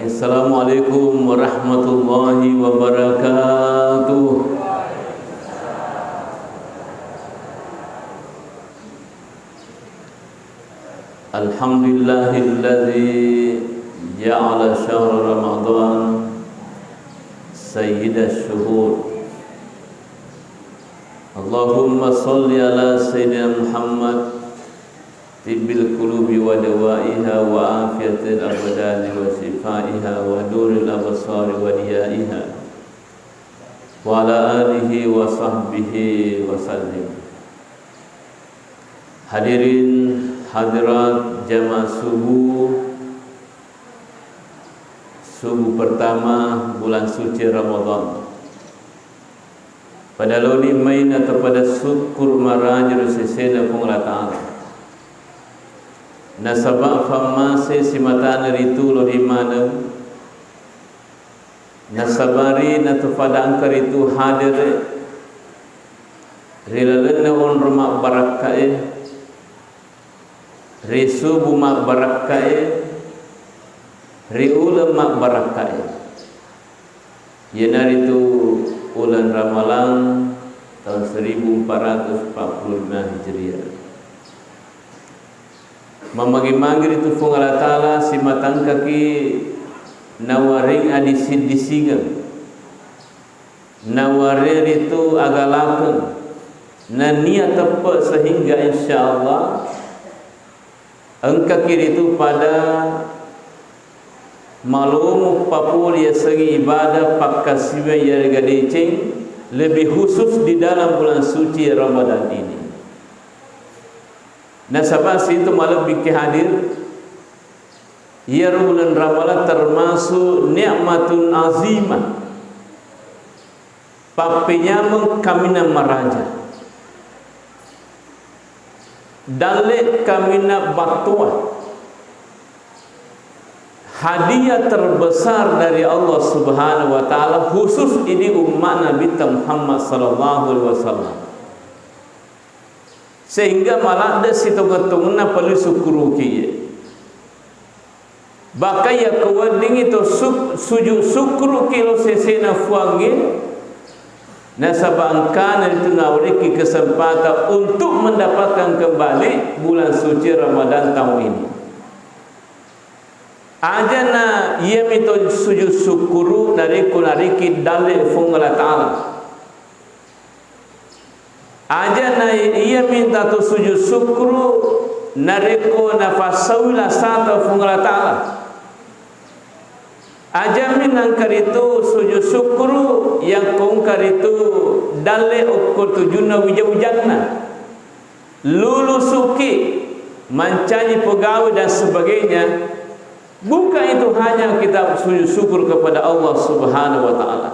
Assalamualaikum warahmatullahi wabarakatuh. Alhamdulillahilladzi ja'ala syahr Ramadan sayyidash syuhur. Allahumma salli ala sayyidina Muhammad tibbil qulubi wa dawaiha wa afiyatil abdani wa shifaiha wa nuril absari wa diyaiha wa ala alihi wa sahbihi wa sallim. Hadirin hadirat jamaah subuh pertama bulan suci Ramadan. Pada loni main atau pada syukur marajur sesena pengala ta'ala nasabak famase simatana ritu lo di mana nasabari natu pada angkar itu hadir rilalana on rumah barakae risubu mak barakae riula mak barakae yenar itu bulan Ramalan tahun 1445 Hijriah. Memagi-magi itu fung Allah Ta'ala si matang kaki nawaring adisid disingan nawarir itu agalakan na niat tepat sehingga insyaAllah engkak kiri itu pada malum papul ya segi ibadah pakkasiwa ya gadecing lebih khusus di dalam bulan suci Ramadan ini. Nasabah itu malam bikin hadir ya bulan Ramadan termasuk nikmatun azimah papinya kamina maraja dalek kamina batua hadiah terbesar dari Allah Subhanahu wa taala khusus ini umat Nabi Muhammad sallallahu alaihi wasallam. Sehingga malah ada situ-tungna perlu syukuru kiye. Bakaya kewading itu sujud syukuru kilo sesena fuangi nasabangkan itu nauriki kesempatan untuk mendapatkan kembali bulan suci Ramadan tahun ini. Ajana ia mito sujud syukuru dari kunariki dalil fungala ta'ala. Ajana ia minta tu sujud syukuru nariko nafasawila sata fungala ta'ala. Aja minangkar itu sujud syukuru yang kongkar itu dalil ukur tujuna wijawjanna lulu suki mancani pegawai dan sebagainya. Bukan itu hanya kita sujud syukur kepada Allah Subhanahu wa taala.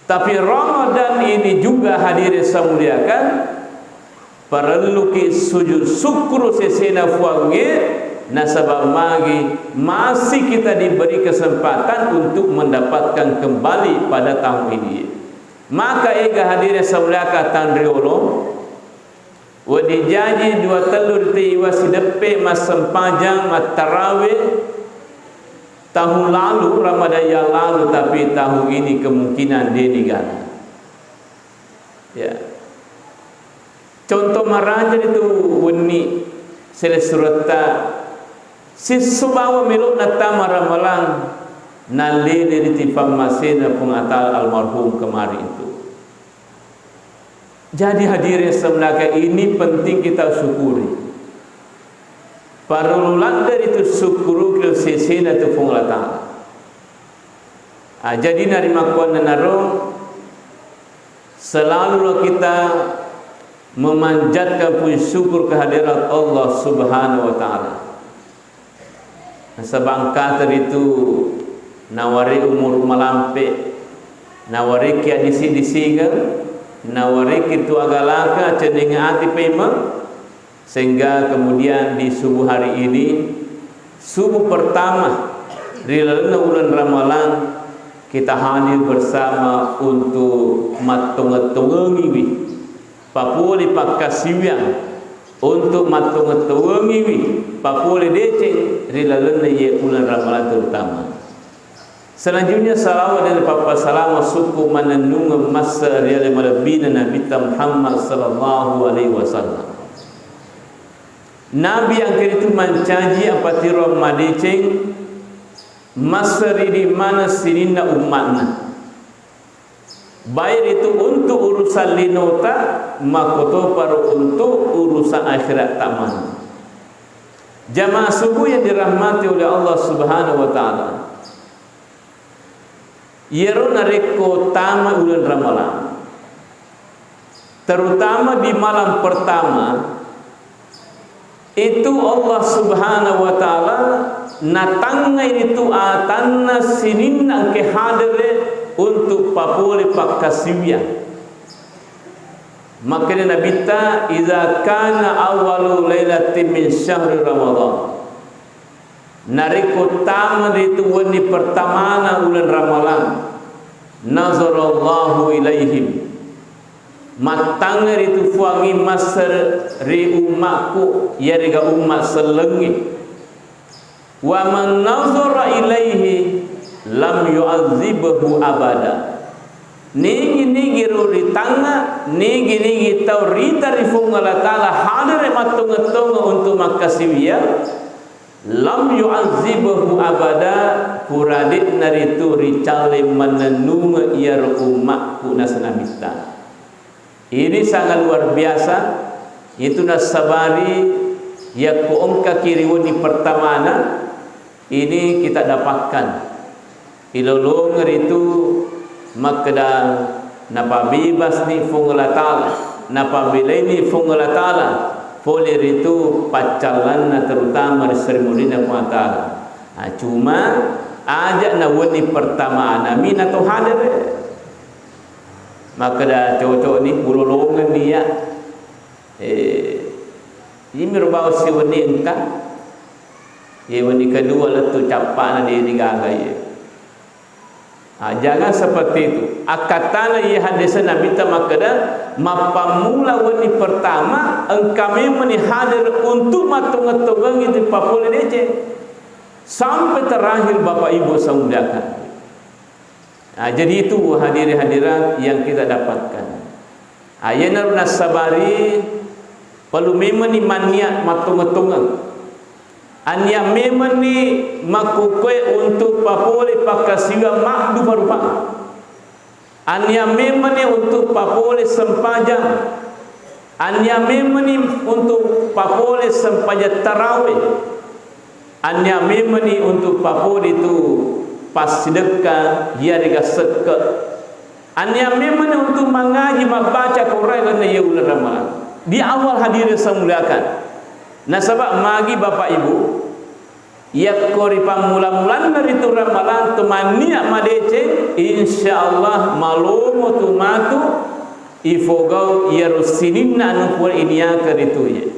Tapi Ramadan ini juga hadirin semuliakan perlu ki sujud syukur sesena fuange nasabah magi masih kita diberi kesempatan untuk mendapatkan kembali pada tahun ini. Maka ega hadirin semuliakan tandriolo wadi janji dua telur tiwa sidepe mas sempajang mat tarawih tahun lalu Ramadan yang lalu tapi tahun ini kemungkinan dia diganti. Ya. Contoh marajan itu wani selesurata sisubawa meluk natama ramalan nalele ditifam masena pengatal almarhum kemarin itu. Jadi hadirin sebenarnya ini penting kita syukuri. Parulan dari itu syukuru ke sesena tu fungla ta'ala. Jadi nari makuan narong selalu kita memanjatkan puji syukur kehadirat Allah Subhanahu wa taala. Sebangka itu nawari umur malampe nawari kia disi-disiga nawari itu agalaka cendenga ati pema sehingga kemudian di subuh hari ini subuh pertama di bulan Ramadan kita hadir bersama untuk matung-tungi papuli pakkasiwian untuk matung-tungi papuli deceng di bulan Ramadan terutama Selanjutnya salawat dari Papa Salama suku menenung masa riale malabina Nabi Muhammad sallallahu alaihi wasallam. Nabi yang itu mencaji apa tiro madeceng masa di mana sinina umatna. Baik itu untuk urusan linota makoto paru untuk urusan akhirat taman. Jamaah subuh yang dirahmati oleh Allah Subhanahu wa taala. Yero nareko tama bulan Ramadan, terutama di malam pertama itu Allah Subhanahu wa taala natanga itu atanna sininna ke hadere untuk papole pakasiwia. Makanya Nabi ta idza kana awwalu lailatin min syahri Ramadan, nariko tama itu wani pertamana bulan Ramadan, nazarallahu ilaihim, matanga itu fuangi masar ri umatku yariga umat selengi, wa man nazara ilaihi lam yu'adzibahu abada. Nigi ruri tanga nigi tau rita rifungala taala hadir matunga untuk makasiwia lam yu'adzibahu abada puradik naritu ricale menenung iar umatku nasanamita. Ini sangat luar biasa. Itu nasabari ya kuongka kiriwani pertamana ini kita dapatkan. Ilolongar itu makda napa bebas ni fungala taala, napa bileni fungala taala. Polir itu pacalan terutama seremoninya taala. Cuma ajak na wani pertama nami na to hadir. Maka dah cocok ni bulolongan ni ya. Ini merupakan si wani engkau. Ye wani kedua letu capak na dia digaga ye. Jangan seperti itu. Akatana ye hadis Nabi ta makada mapamula wani pertama engkau memang hadir untuk matung-matung itu papole dece sampai terakhir Bapak Ibu saudara. Jadi itu hadirin-hadirat yang kita dapatkan. Ayana nasabari perlu memang ni maniat matung-matungan. Anya memang ni makukue untuk papole pakasiwa makdu barupa. Anya memang ni untuk papole sempajang. Anya memang ni untuk papole sempajang tarawih. Anya memang ni untuk papole itu pas sedekah dia dengan sedekah. Anya memang untuk mengaji membaca Quran dan ya ular Ramadan. Di awal hadirin semuliakan. Nah sebab magi Bapak Ibu ya kori pamula-mulan dari itu Ramadan temania madece insyaallah malumu tumatu ifogau yarusinina anu pun inia keritu ye.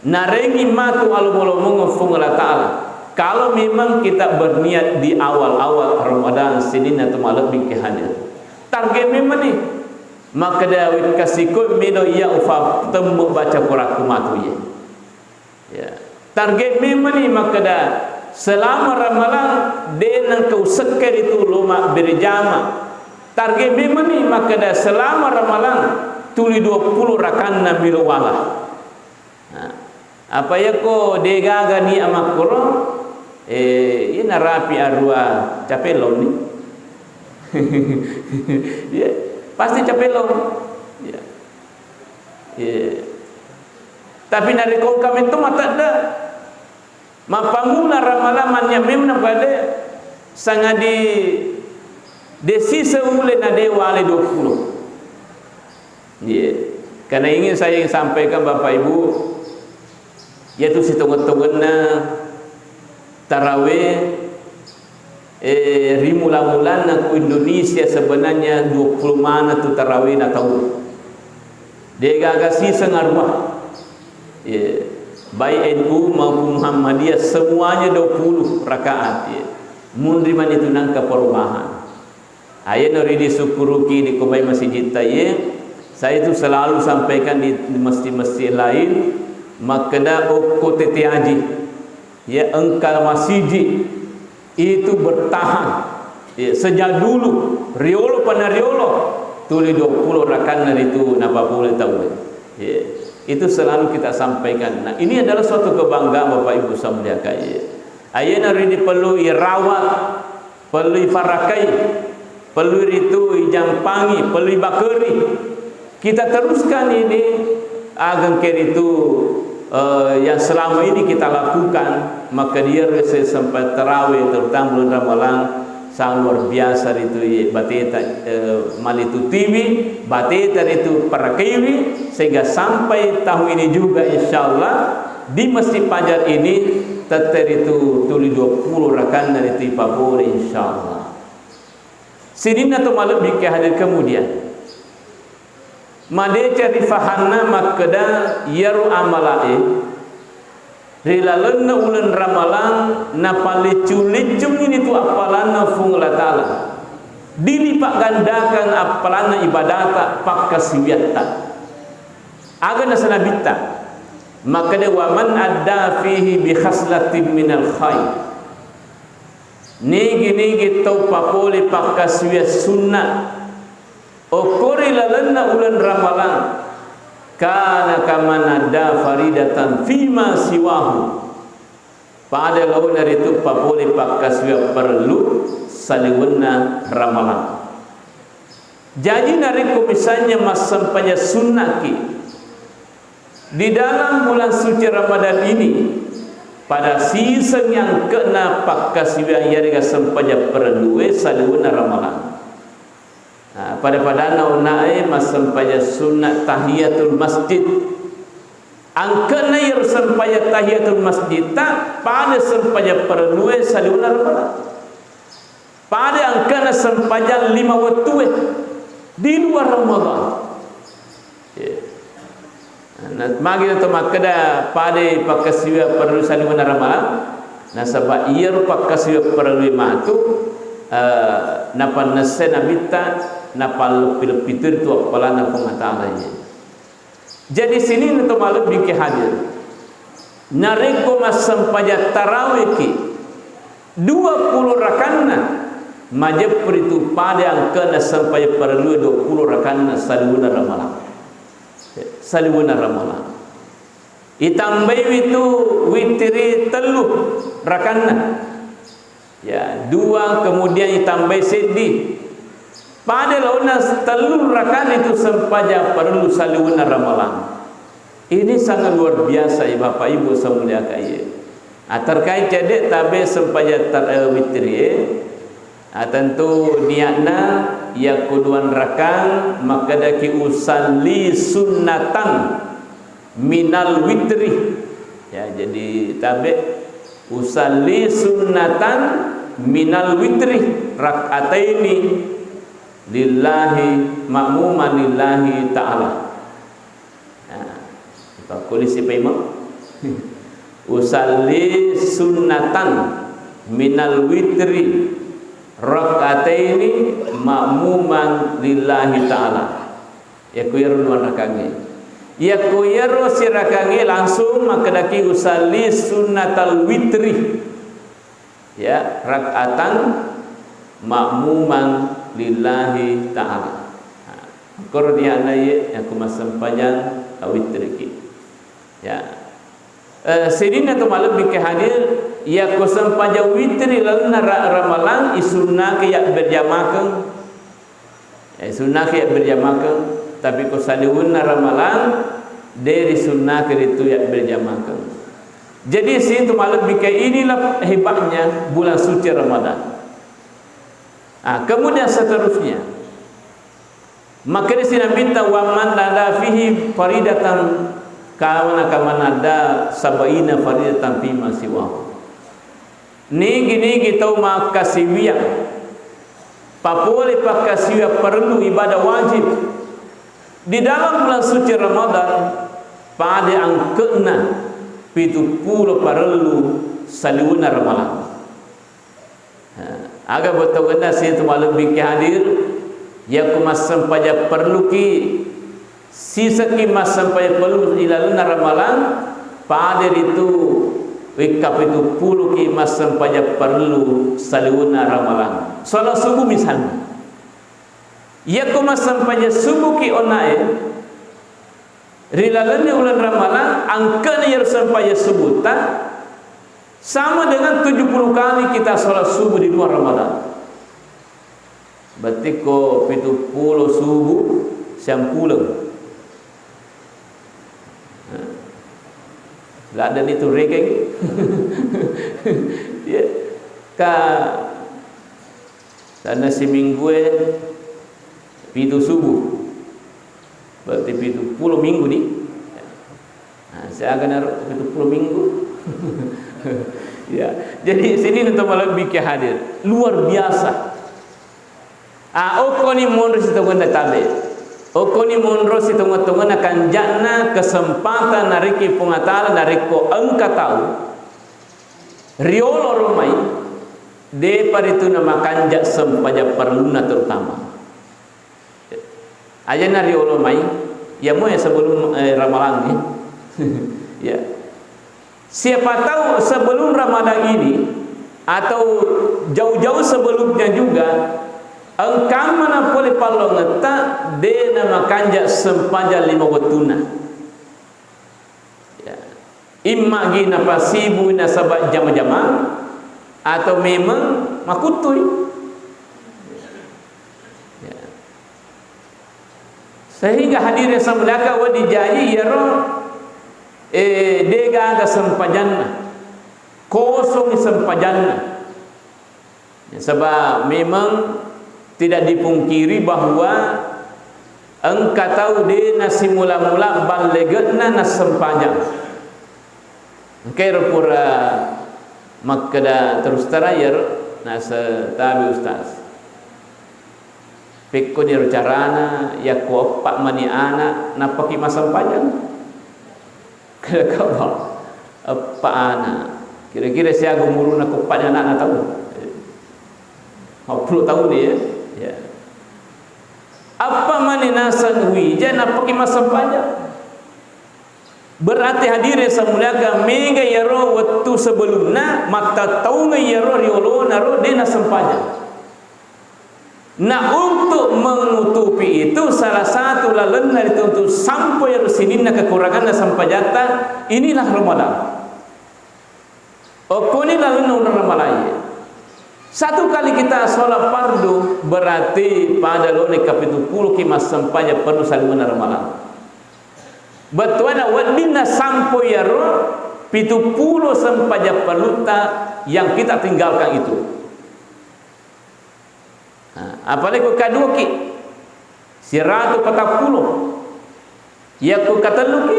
Narengi matu alumolomu ngofung Allah Ta'ala. Kalau memang kita berniat di awal-awal Ramadan sinin atau malam bingkai hadir target memang ni maka dawit kasih mino ia ufab temu baca Quran kumatu ya target memang ni maka dah selama Ramadan dengan kau sekar itu loma berjama target memang ni maka dah selama Ramadan tuli 20 rakan Nabi wala. Apa ya ko degaga ni amak Quran ini rapi arwah capelon ni. Ya, pasti capelon. Ya. Ya. Tapi dari kau kami itu mata ada. Mapamula ramalamannya memang pada sangat di sisa ulai na dewa le 20. Ya. Karena ingin saya sampaikan Bapak Ibu yaitu situng-tungna tarawih rimula-mulan aku Indonesia sebenarnya 20 mana tu tarawih na tahu. Dia agak sisa ngarwah. Ya, baik NU maupun Muhammadiyah semuanya 20 rakaat ya. Mundriman itu nangka perubahan. Ayat nori disukuruki di Kubai Masjid ya. Saya itu selalu sampaikan di masjid-masjid lain makna kote haji ya engkau masjid itu bertahan sejak dulu riolo pana riolo tuli 20 rakan itu napa boleh tahu. Itu selalu kita sampaikan. Nah, ini adalah suatu kebanggaan Bapak Ibu samuliakan. Ayeuna rini perlu irawat, perlu ifarakai, perlu itu ijampangi, perlu ibakeri. Kita teruskan ini agar itu yang selama ini kita lakukan, maka dia sampai terawih terutama bulan Ramadan sangat luar biasa itu bateta malitu TV, bateta itu para kiwi, sehingga sampai tahun ini juga insyaallah di Masjid Pajar ini tetap itu tuli 20 rakan dari itu boleh insyaallah. Sidin atau malam biki hadir kemudian Madece rifahanna makada yaru amalae rilalena ulen ramalan napalecu-lecung ini tu apalana fungla ta'ala dilipat gandakan apalana ibadata pakkasiwiyatta aga nasanabita makada waman adda fihi bi khaslatin minal khair nigi tau papole pakkasiwiyat sunnah okori lalana ulan ramalan kana kamanada faridatan fima siwahu pada lawan dari itu papole pakkaswa perlu saliwenna ramalan. Jadi nariku misalnya mas sampainya sunnah ki di dalam bulan suci Ramadan ini pada season yang kena pakkaswa yang sampainya perlu saliwenna ramalan. Pada naunai mas sampainya sunat tahiyatul masjid angkana yang sampainya tahiyatul masjid tak pada sampainya perlu saliuna ramalan pada angkana sampainya 5 waktu di luar Ramadan. Nah magi itu makada pada pakkasiwa perlu saliuna ramalan. Nah sebab ia pakkasiwa perlu matu napa nasena bita napal pitir tu apalana pengatalanya. Jadi sini untuk malam biki hadir nareko mas sampaya tarawih ki 20 rakanna majap itu pada angka sampai perlu 20 rakanna saliwuna ramalan. Saliwuna ramalan itambah itu witri teluh rakanna ya 2 kemudian ditambah sedih pada launa telur rakan itu sempaja perlu saliwuna ramalan. Ini sangat luar biasa ya Bapak Ibu samuliakan ya. Terkait jadi tabe sempaja witri tentu niatna ya kuduan rakan maka daki usalli sunnatan minal witri ya. Jadi tabe usalli sunnatan minal witri rak'ataini lillahi ma'muman lillahi ta'ala. Polisi payment usalli sunnatan minal witri rak'ataini ma'muman lillahi ta'ala. Ya kuyaru luar rakange ya kuyaru si rakange langsung makadaki usalli sunnatal witri ya rak'atan ma'muman lillahi ta'ala. Kordiana ye aku masampajan witriki ya. Sidina tu malam biki hadir ya ku sampaja witri lalu ramalan isunna ke ya berjamakan sunnah ke ya berjamakan tapi ku saliwuna ramalan dari sunnah ke itu ya berjamakan. Jadi situ malam biki inilah hebatnya bulan suci Ramadan. Kemudian seterusnya maka di sini minta waman ada fihi faridatan kaman ada sabaina faridatan fi masiwa nigi tau makasiwiya papole pakasiwiya perlu ibadah wajib di dalam bulan suci Ramadan pada angkena 70 perlu saliwuna ramalan. Agak betul kena situ malam biki hadir ya kumas sampaya perlu ki sisa ki mas sampaya perlu ilaluna ramalan pada itu wikap itu puluh ki mas sempaja perlu saliuna ramalan solat subuh misalnya ia ko mas sempaja subuh ki onae rilalani ulan ramalan angkana ya sempaja subuh ta sama dengan 70 kali kita solat subuh di luar ramalan. Berarti ko 70 subuh siang pulang. Lah dan itu rekeng. Ya. Ka sana seminggu pitu subuh. Berarti 70 minggu ni. Nah, saya akan naruh 70 minggu. Ya. Jadi sini untuk malam bikin hadir. Luar biasa. Okoni monro si tongon tabe. Okoni monro si tongon akan jana kesempatan nariki pungatala nariko engka tahu. Riolo romai de paritu nama kanjak sempaja perluna terutama. Aja na riolo mai ya mo ya sebelum Ramadan ni. Ya. Siapa tahu sebelum Ramadan ini atau jauh-jauh sebelumnya juga engkang mana boleh palong ngeta de nama kanjak sempaja 5 watuna. Ya. Imma gina pasibu na sabak jama-jama atau memang makutui. Ya. Sehingga hadirnya samudaka wa dijayi yaro dega ada sempajanna kosong sempajanna. Ya, sebab memang tidak dipungkiri bahwa engkau tahu dia nasi mula-mula balegetna nas sempajang. Engkau pura makada terus terayar nasa tabi ustaz. Pikun yang carana ya ko pak mani anak napaki masa sempajang. Kau apa anak? Kira-kira saya gumuru nak kopanya anak tahu. 40 tahun dia. Ya. Apa mani nasan hujan apa ki masa panjang berarti hadir samulaga mega yaro waktu sebelumna mata taunga yaro riolo naro dena sempanya. Nah untuk menutupi itu salah satu lalena itu untuk sampai rusinina kekurangan sampajata inilah Ramadan. Okoni lalena Ramadan. Satu kali kita sholat fardu berarti pada lone kapitu 10 kimas sampainya perlu salimana ramalan. Betuana wadina sampo yaro 70 sampainya perluta yang kita tinggalkan itu. Apalagi kedua ki 140 ya ku kataluki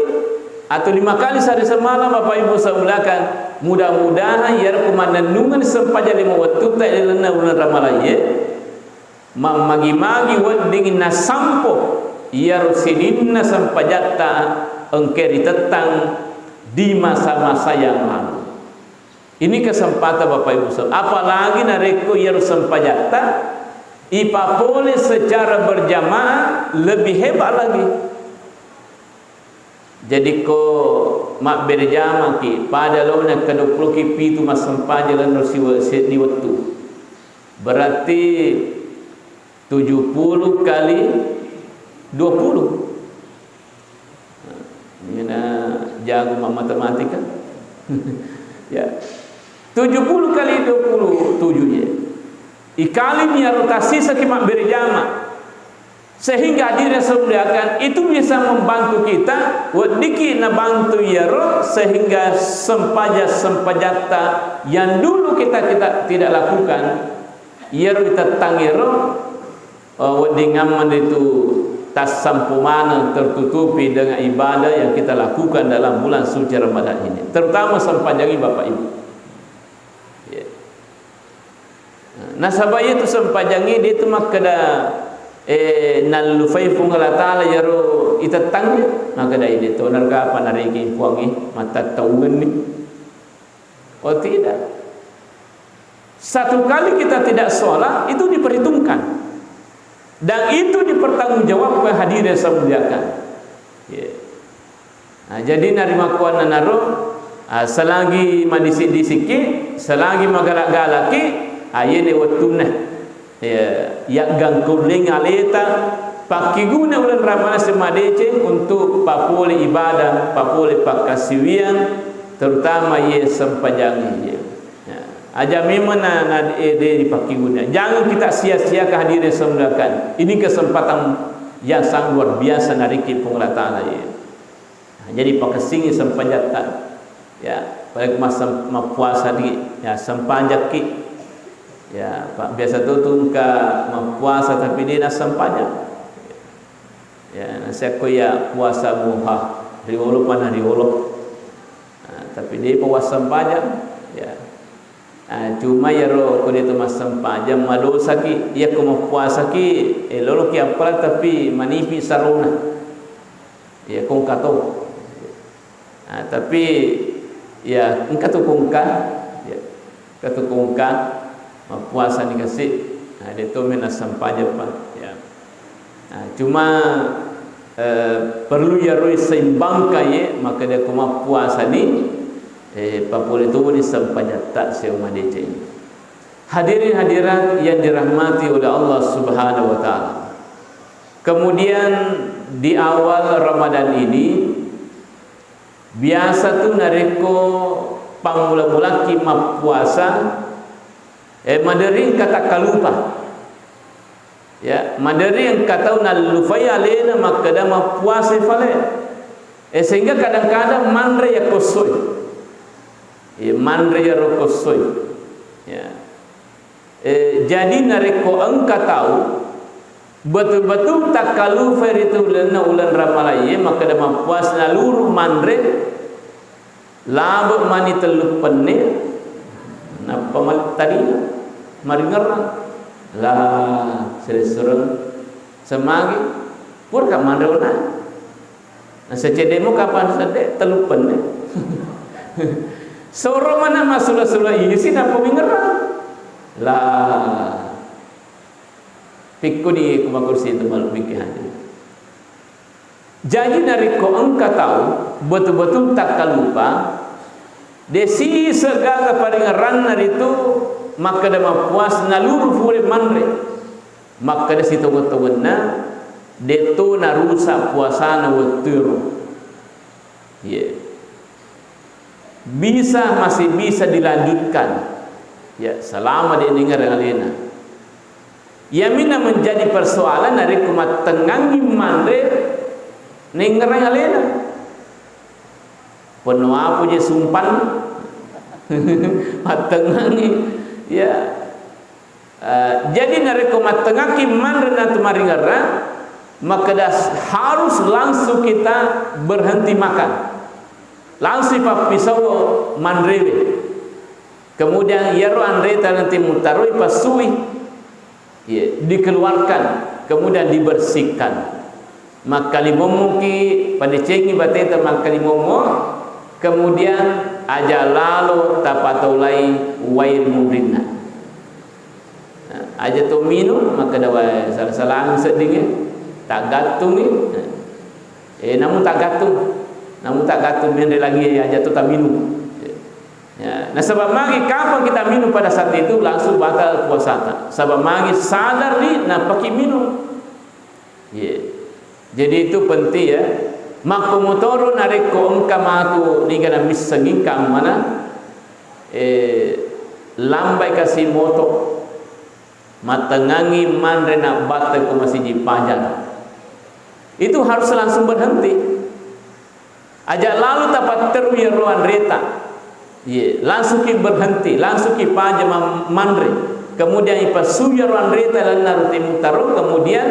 atau 5 kali sehari semalam Bapak Ibu saulakan mudah-mudahan ya kumananungan sempaja 5 waktu tak lena bulan Ramadan ya magi-magi wadingin na sampo ya rusidinna sampajata engkeri tetang di masa-masa yang lalu. Ini kesempatan Bapak Ibu saudara. Apalagi nareko ya sampajata ipapole secara berjamaah lebih hebat lagi. Jadi ko mak berjamaah ki pada lona ke-20 ki pitu mas sempaja lan di waktu. Berarti 70 kali 20. Ini jago matematika. Ya. 70 kali 27 ya. Ikali nya rotasi sekimak berjamaah. Sehingga hadirnya semuliakan itu bisa membantu kita wadiki na bantu yaro sehingga sempajata yang dulu kita tidak lakukan yaro kita tangiro wadingaman itu tas sampumana tertutupi dengan ibadah yang kita lakukan dalam bulan suci Ramadan ini, terutama sempajangi Bapak Ibu. Nah sabaya itu sempajangi dia itu makada nalufai fungala taala yaro itatang maka dah ini tu narga apa narigi puangi mata taungan ni. Oh tidak, satu kali kita tidak sholat itu diperhitungkan dan itu dipertanggungjawabkan hadirnya semuliakan. Yeah. Nah, jadi narima kuana naro Selagi madisi-disiki, selagi magalak-galaki, ayene watuna ya gang kuling aleta pakai guna ulan Ramadan semadece untuk papule ibadah, papule pakasiwian, terutama ye sempanjang ye. Aja memang na dipakai guna. Jangan kita sia-sia kehadiran semulakan. Ini kesempatan yang sangat luar biasa dari Pungla Ta'ala ye. Jadi pakesingi sempanjatan. Ya, pada masa puasa di ya sempanjak ki. Ya, Pak biasa tu ka puasa tapi dia nak sempanjak. Ya, saya koya puasa muha riolo panah riolo. Tapi dia puasa sempanjak. Ya. Cuma ya ro ko dia tu mas sempanjak madosa ki, ia ko puasa ki lolo ki apa tapi manipi saruna. Ya kong kato. Tapi ya engkau kongka ya katu kongka puasa ni kasih dia tu mena sampaja pak ya cuma perlu ya roi seimbangkan ye maka dia kuma puasa ni papule tu ni sampaja tak seuma dece. Hadirin hadirat yang dirahmati oleh Allah Subhanahu wa taala. Kemudian di awal Ramadan ini biasa tu nareko pangmula-mula kima puasa madering kata kalupa ya madering kata nalufaya lena maka dama puasa fale sehingga kadang-kadang mandre ya kosoi mandre ya rokosoi ya jadi nareko engka tahu betul-betul tak kalufa itu ulan ramalai maka dama puas naluru mandre labuk mani teluk penne napa mal tadi mari ngerang lah sereng semagi pur ka mandre na secedemo kapan sede teluk penne soro mana masula-sula isi napa ngerang lah pikku di kuma kursi itu malu pikir hadir. Jadi dari ko engkau tahu betul-betul tak lupa desi segala paringaran itu maka dama puas naluru fule mandre maka desi togo-togona deto narusa puasana weturu masih bisa dilanjutkan ya selama dia dengar alena. Yamina menjadi persoalan dari kumat tengangi mandre nengerang alena penuh apa je sumpan matengangi ya jadi dari kumat tengangi mandre nanti maringara maka harus langsung kita berhenti makan langsung pak pisau mandre kemudian yaro andre nanti mutaroi pasui ya, dikeluarkan kemudian dibersihkan maka limomo ki pada cengi bateta maka limomo kemudian aja lalu tapatulai wair mudrinna aja tu minum maka dawa salah-salah sedingin tak gatung namun tak gatung mende lagi aja tu tak minum ya. Nah sebab magi kapan kita minum pada saat itu langsung batal puasa. Sebab magi sadar ni nak pakai minum. Yeah. Jadi itu penting ya. Makumutoro nareko engka matu ni kana misengingkang mana lambai kasih moto matengangi mandre nak batal ko masih dipanjang. Itu harus langsung berhenti. Aja lalu tapat teru ya ruan reta. Ye, langsung ki berhenti, langsung ki pajam mandre. Kemudian ipa suya randreta lan naruti mutaru, kemudian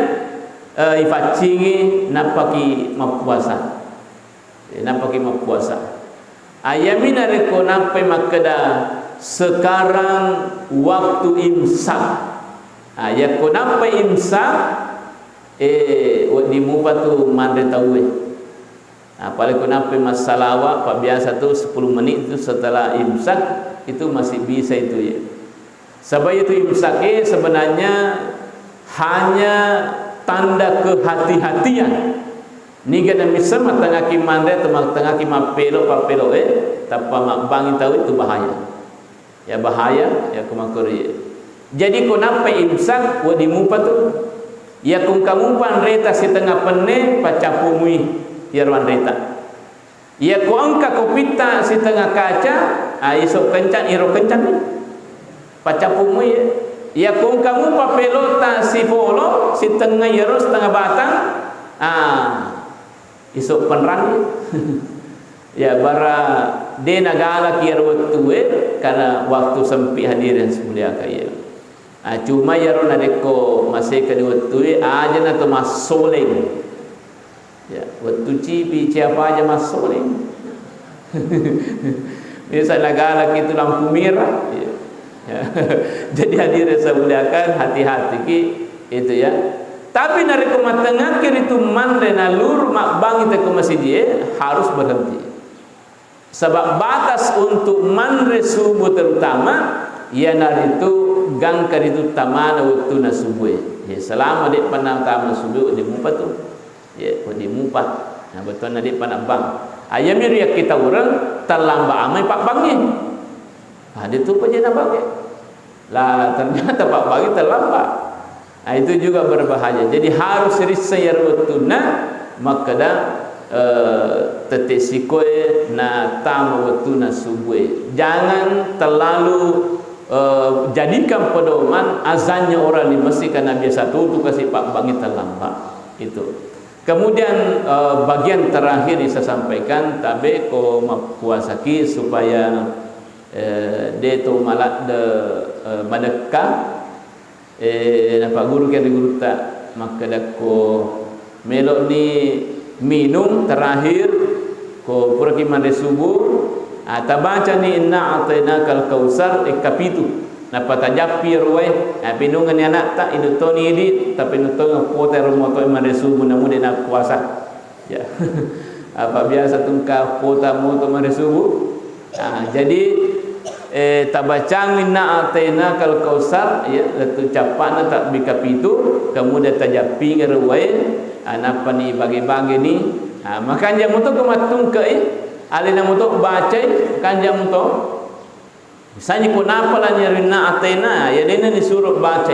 ipa cingi napaki mapuasa. Napaki mapuasa. Ayamina reko napai makada sekarang waktu imsak. Ya ko napai imsak di mupatu mandre tawe. Apalagi kenapa masalah pak biasa tu 10 menit itu setelah imsak itu masih bisa itu ya. Sebab itu imsak sebenarnya hanya tanda kehati-hatian Ni kena misal tengah ki mandre tengah ki mapelo papelo tapa mak bangi tahu itu bahaya. Ya bahaya ya kemakuri. Jadi kenapa imsak wa dimupa tu? Ya kung kamumpan reta si tengah penne pacapumui tiarwan reta. Ya ku angka kopita si tengah kaca isok kencan iro kencan pacapumui ya kung kamumpa pelota si polo si tengah iro setengah batang isok penerang ya bara de nagala kiar waktu karena waktu sempit hadirin semulia kaya cuma ya ron adeko masih kedua waktu aja na to masoleng ya waktu cipi siapa aja masoleng bisa nagala itu lampu merah ya. Jadi hadirin semulia kan hati-hati ki itu ya. Tapi dari kematengah kiri itu mandre nalur mak bang itu ke masjid harus berhenti. Sebab batas untuk mandre subuh terutama ya nari itu gangkar itu tamana waktu na subuh. Ya selama dia panang taman subuh di mumpat tu. Ya di mumpat. Nah betul na dia panang bang. Ayam yang kita orang terlambat amai pak bangi. Dia tu aja nak bagi. Lah ternyata pak bangi terlambat. Itu juga berbahaya. Jadi harus risayar waktuna maka dah tetek sikoi na tamu waktuna subuh. Jangan terlalu jadikan pedoman azannya orang di masjid karena biasa tu kasih pak bangi terlambat. Itu. Kemudian bagian terakhir yang saya sampaikan tabe ko puasaki supaya dia tu malak de madekah nampak guru kan guru tak maka dak ko melok ni minum terakhir ko pergi mandi subuh tabaca ni inna atainakal kausar kapitu napa tajapi ruwai pinungan ni anak tak itu toni ini tapi nutong pote remoto mandi subuh namun dia nak puasa ya apa biasa tungka pota moto mandi subuh jadi tabacang inna atainakal kausar ya tu capana tak bikapitu kemudian tajapi ruwai napa ni bagi-bagi ni makanya muto kematung ke alina muto baca kanja muto misalnya kenapa lah nyarina atena ya dia ni suruh baca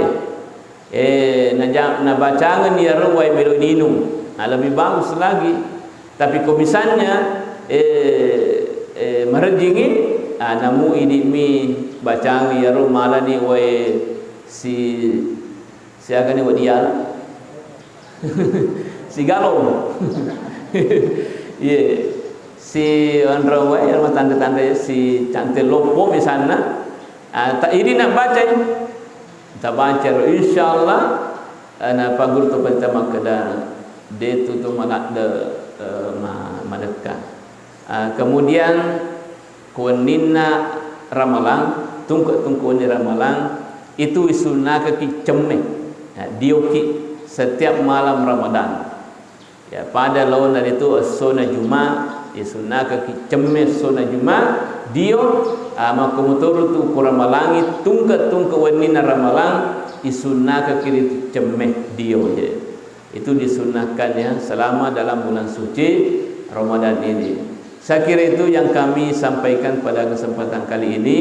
na bacangan ya ruwai melodinum lebih bagus lagi tapi kok misalnya merjingi namu ini mi bacangan ya ru malah ni wai si akan ni dia si galong yeah. Si andrawai yang tanda-tanda si cantik lopo misalnya tak ini nak baca tak baca insyaallah pak guru tu pertama kena dia tu malak de madekah kemudian kunina ramalan tungku ni ramalan itu sunnah ke cemeh dioki setiap malam Ramadan ya pada lawan dari itu sunnah Jumat sunnah ke cemeh sunnah Jumat dia maka mutur tu kuramalangi tungka wanina ramalang sunnah ke kiri cemeh dia je itu disunahkan ya selama dalam bulan suci Ramadan ini. Saya kira itu yang kami sampaikan pada kesempatan kali ini.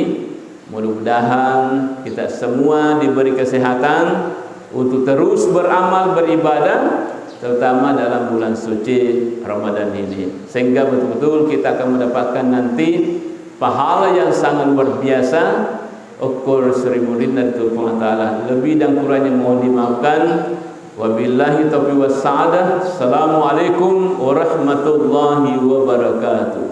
Mudah-mudahan kita semua diberi kesehatan untuk terus beramal beribadah terutama dalam bulan suci Ramadan ini sehingga betul-betul kita akan mendapatkan nanti pahala yang sangat luar biasa ukur 1000 dinar itu Allah Ta'ala lebih dan kurangnya mohon dimaafkan wabillahi taufiq was sa'adah. Assalamualaikum warahmatullahi wabarakatuh.